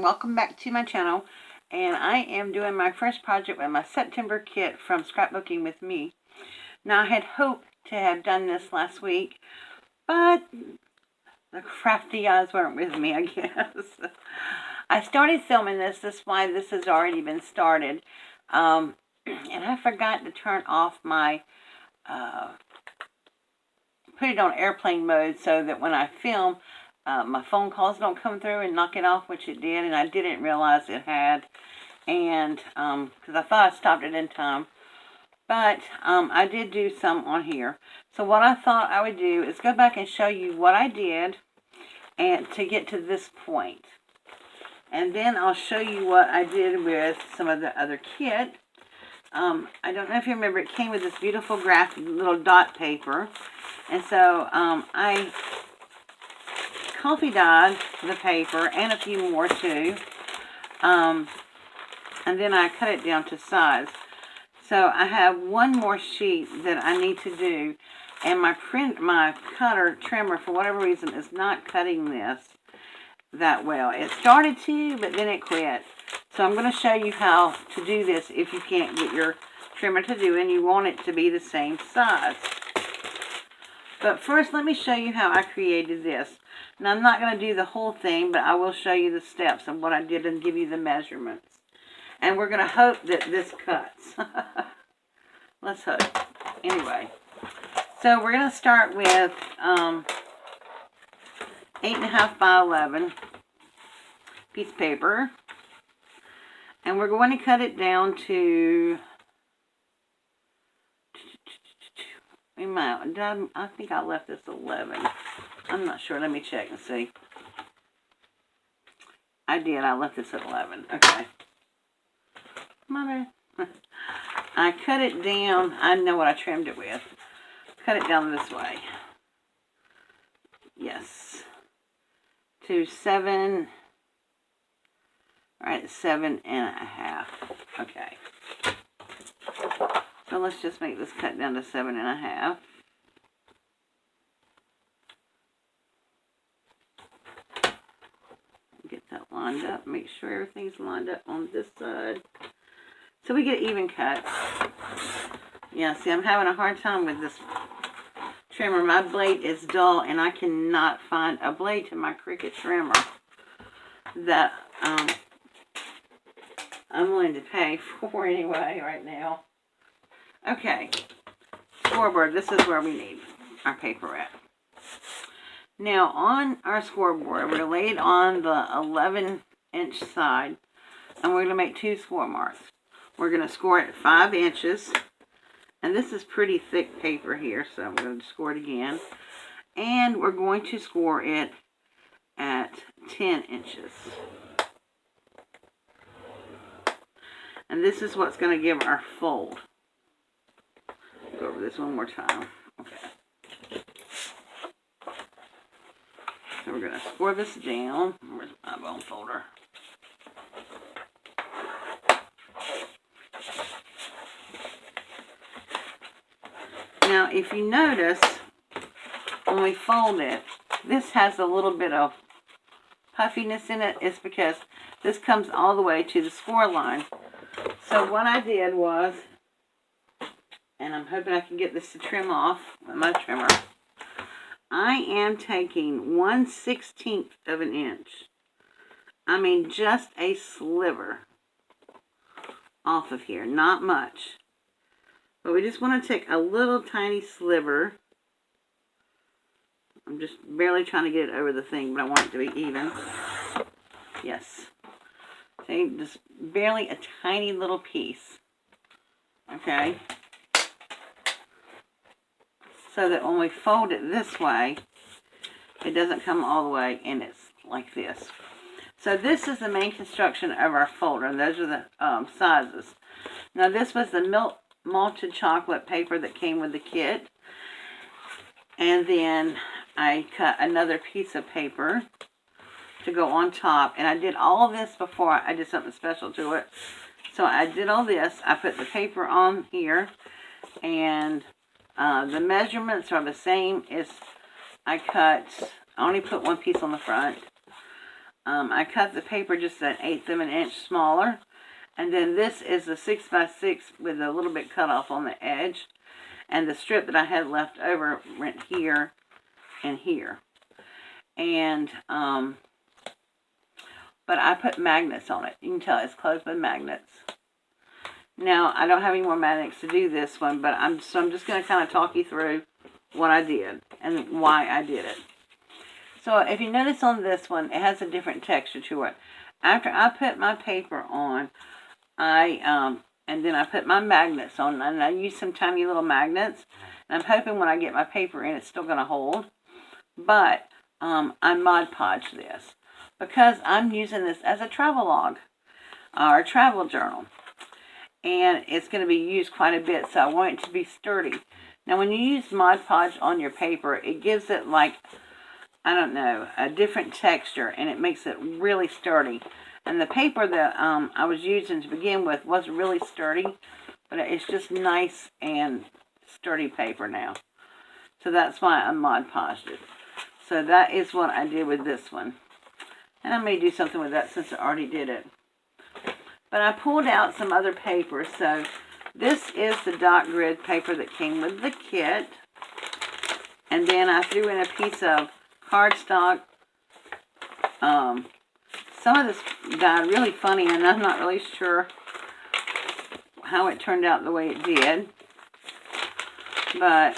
everyone, welcome back to my channel, and I am doing my first project with my September kit from Scrapbooking with Me. Now I had hoped to have done this last week, but the crafty eyes weren't with me, I guess. I started filming this, that's why this has already been started, and I forgot to turn off my, put it on airplane mode so that when I film, my phone calls don't come through and knock it off, which it did, and I didn't realize it had, and, because I thought I stopped it in time, but, I did do some on here. So what I thought I would do is go back and show you what I did, and to get to this point. And then I'll show you what I did with some of the other kit. I don't know if you remember, it came with this beautiful graph little dot paper, and so, I coffee dyed the paper and a few more too, and then I cut it down to size. So I have one more sheet that I need to do, and my cutter trimmer for whatever reason is not cutting this that well. It started to, but then it quit. So I'm going to show you how to do this if you can't get your trimmer to do it and you want it to be the same size. But first, let me show you how I created this. Now, I'm not going to do the whole thing, but I will show you the steps of what I did and give you the measurements. And we're going to hope that this cuts. Let's hope. Anyway, so we're going to start with 8.5 by 11 piece of paper. And we're going to cut it down to... I think I left this 11. I'm not sure. Let me check and see. I did. I left this at 11. Okay. My bad. I cut it down. I know what I trimmed it with. Cut it down this way. Yes. To 7. All right, 7.5. Okay. So let's just make this cut down to 7.5. Get that lined up. Make sure everything's lined up on this side, so we get even cuts. Yeah, see, I'm having a hard time with this trimmer. My blade is dull, and I cannot find a blade to my Cricut trimmer that I'm willing to pay for anyway right now. Okay, scoreboard. This is where we need our paper at. Now, on our scoreboard, we're going to lay it on the 11-inch side, and we're going to make 2 score marks. We're going to score it 5 inches, and this is pretty thick paper here, so I'm going to score it again. And we're going to score it at 10 inches. And this is what's going to give our fold. Go over this one more time. Okay. So we're going to score this down. Where's my bone folder? Now, if you notice, when we fold it, this has a little bit of puffiness in it. It's because this comes all the way to the score line. So what I did was, and I'm hoping I can get this to trim off with my trimmer, I am taking 1/16 of an inch. I mean, just a sliver off of here. Not much. But we just want to take a little tiny sliver. I'm just barely trying to get it over the thing, but I want it to be even. Yes. See, just barely a tiny little piece. Okay. So that when we fold it this way, it doesn't come all the way, and it's like this. So this is the main construction of our folder, and those are the sizes. Now this was the milk malted chocolate paper that came with the kit, and then I cut another piece of paper to go on top, and I did all of this before I did something special to it. So I did all this. I put the paper on here, and the measurements are the same as I only put one piece on the front. I cut the paper just 1/8 of an inch smaller. And then this is a 6x6 with a little bit cut off on the edge. And the strip that I had left over went here and here. And, but I put magnets on it. You can tell it's closed with magnets. Now, I don't have any more magnets to do this one, but I'm just going to kind of talk you through what I did and why I did it. So, if you notice on this one, it has a different texture to it. After I put my paper on, and then I put my magnets on, and I use some tiny little magnets. And I'm hoping when I get my paper in, it's still going to hold. But I Mod Podge this because I'm using this as a travel log or a travel journal. And it's going to be used quite a bit, so I want it to be sturdy. Now, when you use Mod Podge on your paper, it gives it like, I don't know, a different texture, and it makes it really sturdy. And the paper that I was using to begin with was really sturdy, but it's just nice and sturdy paper now. So that's why I Mod Podged it. So that is what I did with this one. And I may do something with that since I already did it. But I pulled out some other paper. So this is the dot grid paper that came with the kit. And then I threw in a piece of cardstock. Some of this died really funny, and I'm not really sure how it turned out the way it did. But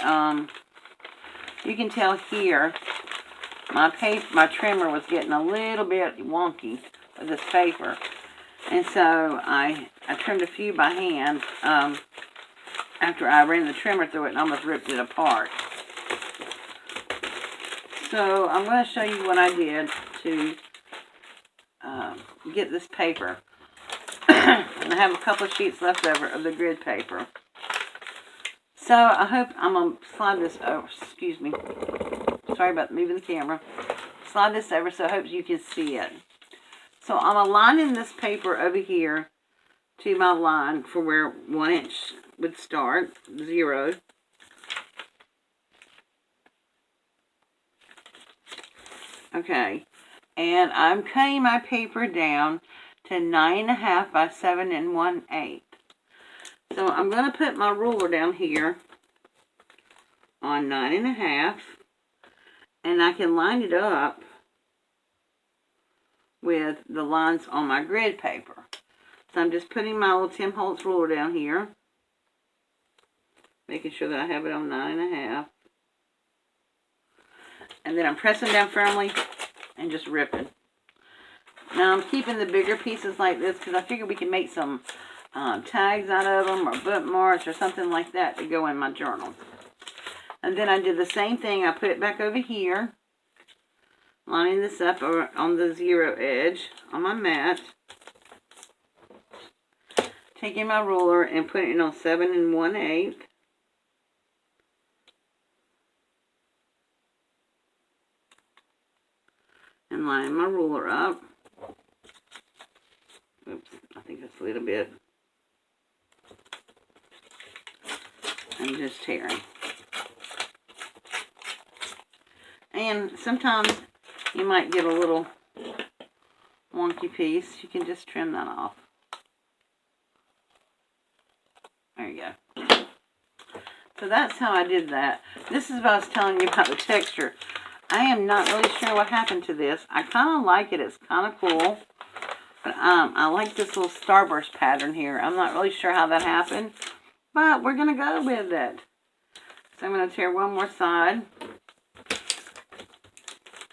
you can tell here, my trimmer was getting a little bit wonky with this paper. And so I trimmed a few by hand after I ran the trimmer through it and almost ripped it apart. So I'm going to show you what I did to get this paper. And I have a couple of sheets left over of the grid paper. So I hope I'm going to slide this over. Excuse me. Sorry about moving the camera. Slide this over so I hope you can see it. So I'm aligning this paper over here to my line for where 1 inch would start, 0. Okay, and I'm cutting my paper down to 9.5 by 7 1/8. So I'm going to put my ruler down here on 9.5, and I can line it up with the lines on my grid paper. So I'm just putting my little Tim Holtz ruler down here, making sure that I have it on 9.5. And then I'm pressing down firmly and just ripping. Now I'm keeping the bigger pieces like this because I figure we can make some tags out of them or bookmarks or something like that to go in my journal. And then I did the same thing. I put it back over here, lining this up on the 0 edge on my mat. Taking my ruler and putting it on 7 1/8. And lining my ruler up. Oops, I think that's a little bit. And just tearing. And sometimes you might get a little wonky piece. You can just trim that off. There you go. So that's how I did that. This is what I was telling you about the texture. I am not really sure what happened to this. I kind of like it. It's kind of cool. But I like this little starburst pattern here. I'm not really sure how that happened. But we're going to go with it. So I'm going to tear one more side.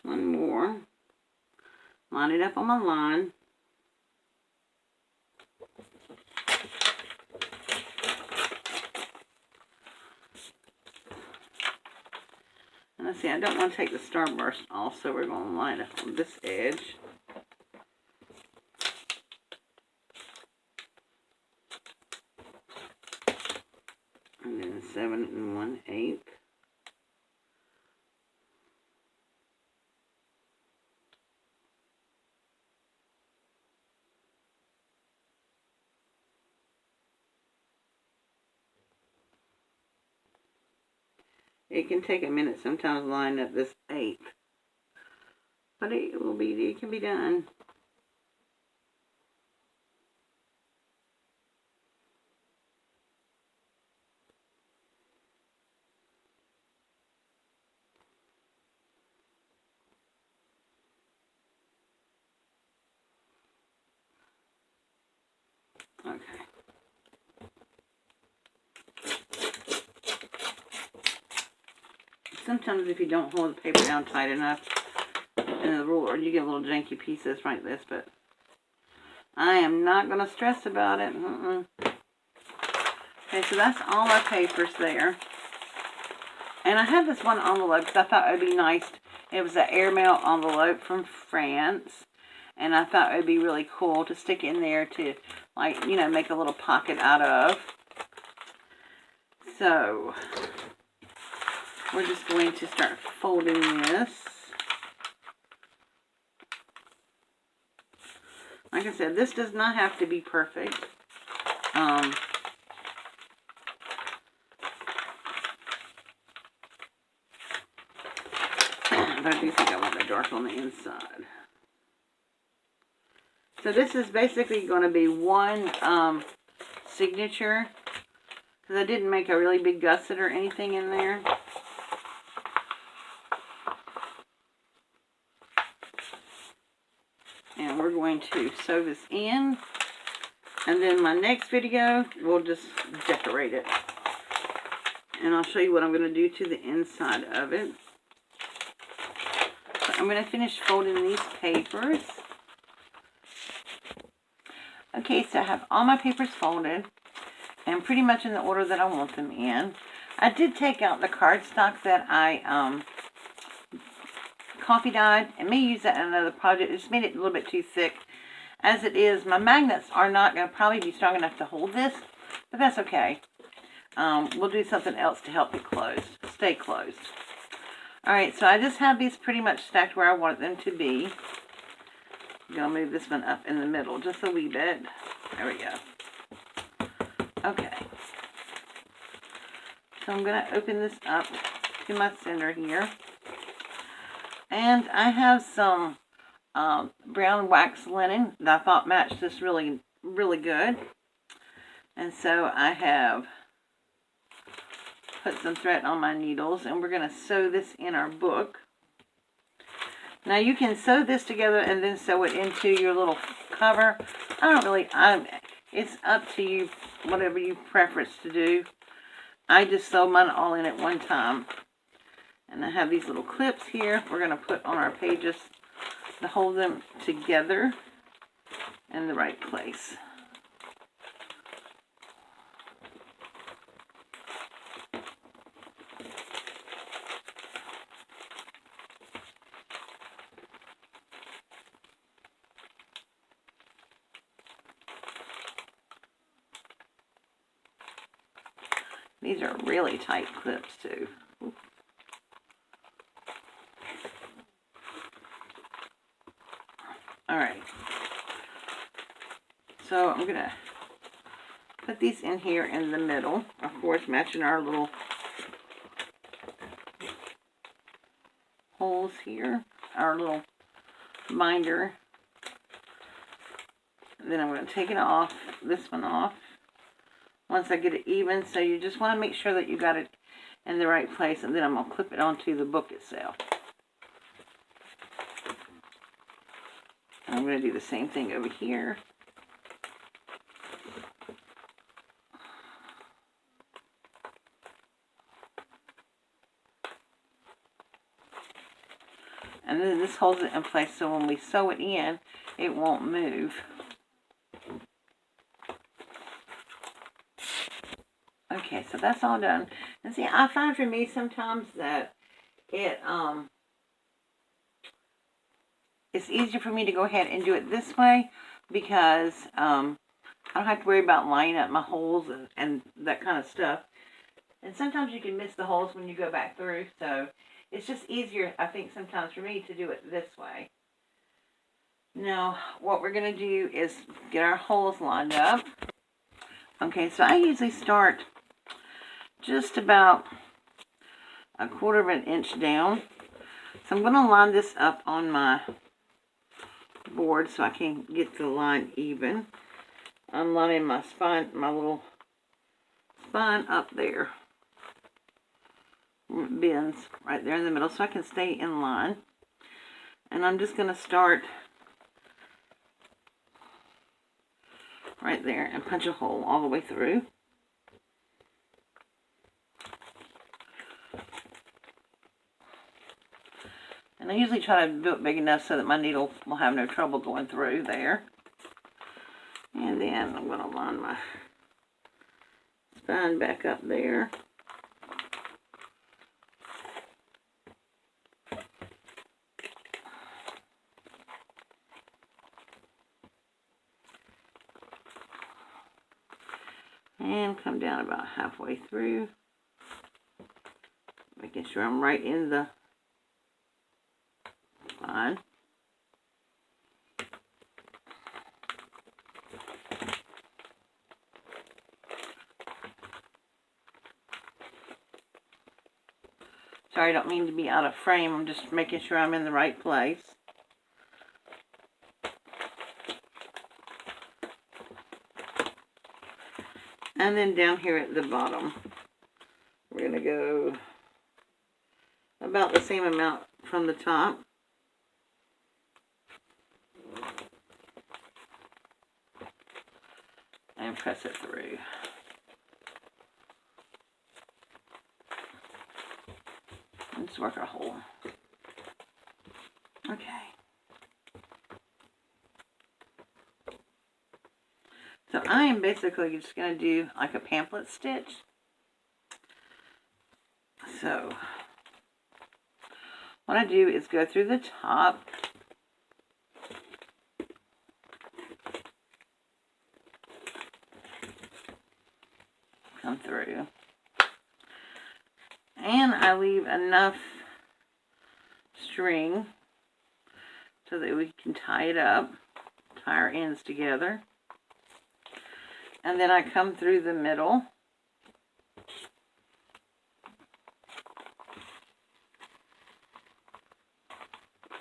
One more. Line it up on my line. And let's see, I don't want to take the starburst off, so we're going to line it on this edge. And then 7 1/8. It can take a minute sometimes lining up this 1/8. But it can be done. Okay. Sometimes if you don't hold the paper down tight enough in the ruler, you get little janky pieces like this, but I am not going to stress about it. Okay, so that's all our papers there. And I had this one envelope because I thought it would be nice. It was an airmail envelope from France. And I thought it would be really cool to stick in there to, like, you know, make a little pocket out of. So, we're just going to start folding this. Like I said, this does not have to be perfect. But I do think I want the dark on the inside. So this is basically going to be one signature, because I didn't make a really big gusset or anything in there. And we're going to sew this in, and then my next video we'll just decorate it, and I'll show you what I'm going to do to the inside of it. So I'm going to finish folding these papers. Okay, so I have all my papers folded and pretty much in the order that I want them in. I did take out the cardstock that I coffee dyed and may use that in another project. It just made it a little bit too thick. As it is, my magnets are not going to probably be strong enough to hold this, but that's okay. We'll do something else to help it stay closed. Alright, so I just have these pretty much stacked where I want them to be. I'm going to move this one up in the middle just a wee bit. There we go. Okay. So I'm going to open this up to my center here. And I have some brown wax linen that I thought matched this really, really good. And so I have put some thread on my needles, and we're going to sew this in our book. Now you can sew this together and then sew it into your little cover. It's up to you, whatever you preference to do. I just sew mine all in at one time. And I have these little clips here we're going to put on our pages to hold them together in the right place. These are really tight clips too. Ooh. Alright. So I'm going to put these in here in the middle. Of course, matching our little holes here. Our little binder. And then I'm going to take it off. This one off. Once I get it even, so you just want to make sure that you got it in the right place, and then I'm going to clip it onto the book itself. And I'm going to do the same thing over here. And then this holds it in place, so when we sew it in, it won't move. Okay, so that's all done. And see, I find for me sometimes that it's easier for me to go ahead and do it this way, because I don't have to worry about lining up my holes and that kind of stuff. And sometimes you can miss the holes when you go back through, so it's just easier, I think, sometimes for me to do it this way. Now, what we're going to do is get our holes lined up. Okay, so I usually start just about 1/4 of an inch down. So I'm going to line this up on my board so I can get the line even. I'm lining my spine, my little spine up there. It bends right there in the middle so I can stay in line. And I'm just going to start right there and punch a hole all the way through. And I usually try to do it big enough so that my needle will have no trouble going through there. And then I'm going to line my spine back up there. And come down about halfway through. Making sure I'm right in the line. Sorry, I don't mean to be out of frame. I'm just making sure I'm in the right place. And then down here at the bottom, we're going to go about the same amount from the top. And press it through. And just work our hole. Okay. So I am basically just going to do like a pamphlet stitch. So what I do is go through the top. Come through. And I leave enough string so that we can tie it up, tie our ends together. And then I come through the middle.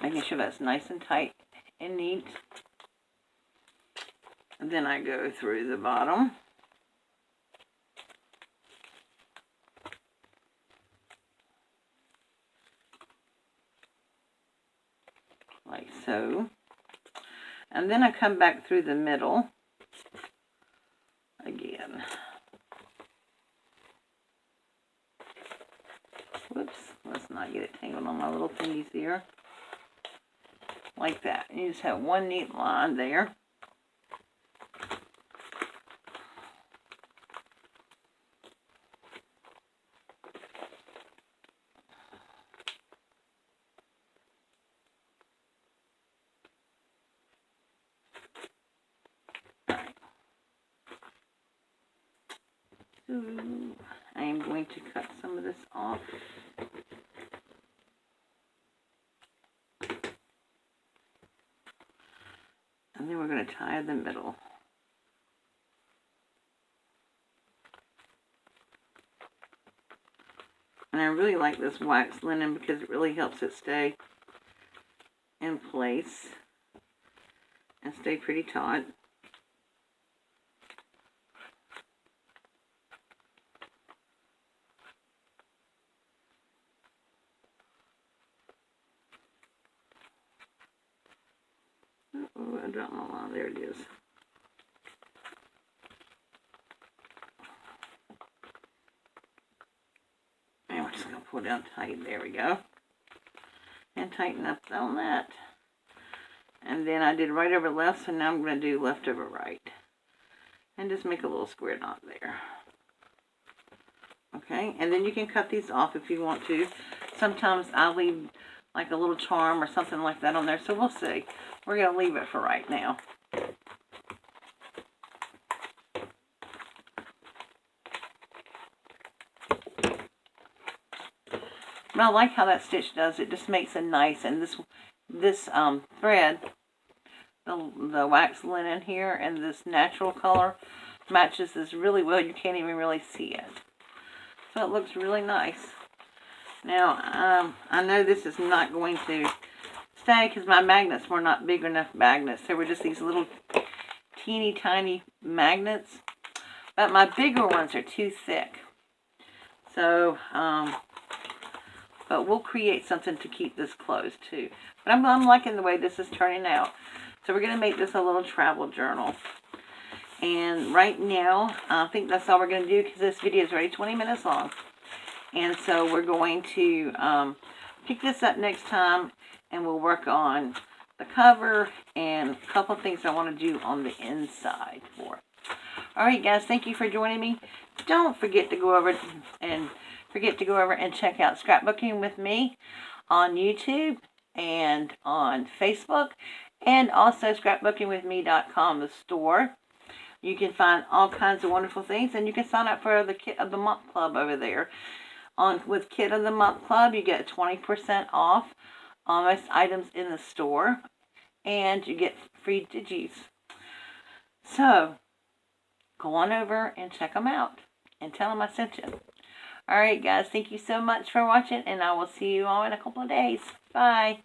Making sure that's nice and tight and neat. And then I go through the bottom. Like so. And then I come back through the middle again. Whoops, let's not get it tangled on my little thingies here. Like that. And you just have one neat line there. So I am going to cut some of this off. And then we're going to tie the middle. And I really like this wax linen because it really helps it stay in place and stay pretty taut. Oh, I dropped my line. There it is. And we're just going to pull down tight. There we go. And tighten up on that. And then I did right over left, so now I'm going to do left over right. And just make a little square knot there. Okay, and then you can cut these off if you want to. Sometimes I leave like a little charm or something like that on there, so we'll see. We're going to leave it for right now. But I like how that stitch does. It just makes it nice, and this thread, the wax linen here, and this natural color matches this really well. You can't even really see it. So it looks really nice. Now, I know this is not going to stay because my magnets were not big enough magnets. They were just these little teeny tiny magnets. But my bigger ones are too thick. So, but we'll create something to keep this closed too. But I'm liking the way this is turning out. So we're going to make this a little travel journal. And right now, I think that's all we're going to do because this video is already 20 minutes long. And so we're going to pick this up next time, and we'll work on the cover and a couple of things I want to do on the inside for it. Alright guys, thank you for joining me. Don't forget to go over and check out Scrapbooking with me on YouTube and on Facebook, and also scrapbookingwithme.com, the store. You can find all kinds of wonderful things, and you can sign up for the Kit of the Month Club over there. With Kit of the Month Club, you get 20% off on most items in the store, and you get free digis. So, go on over and check them out, and tell them I sent you. Alright guys, thank you so much for watching, and I will see you all in a couple of days. Bye.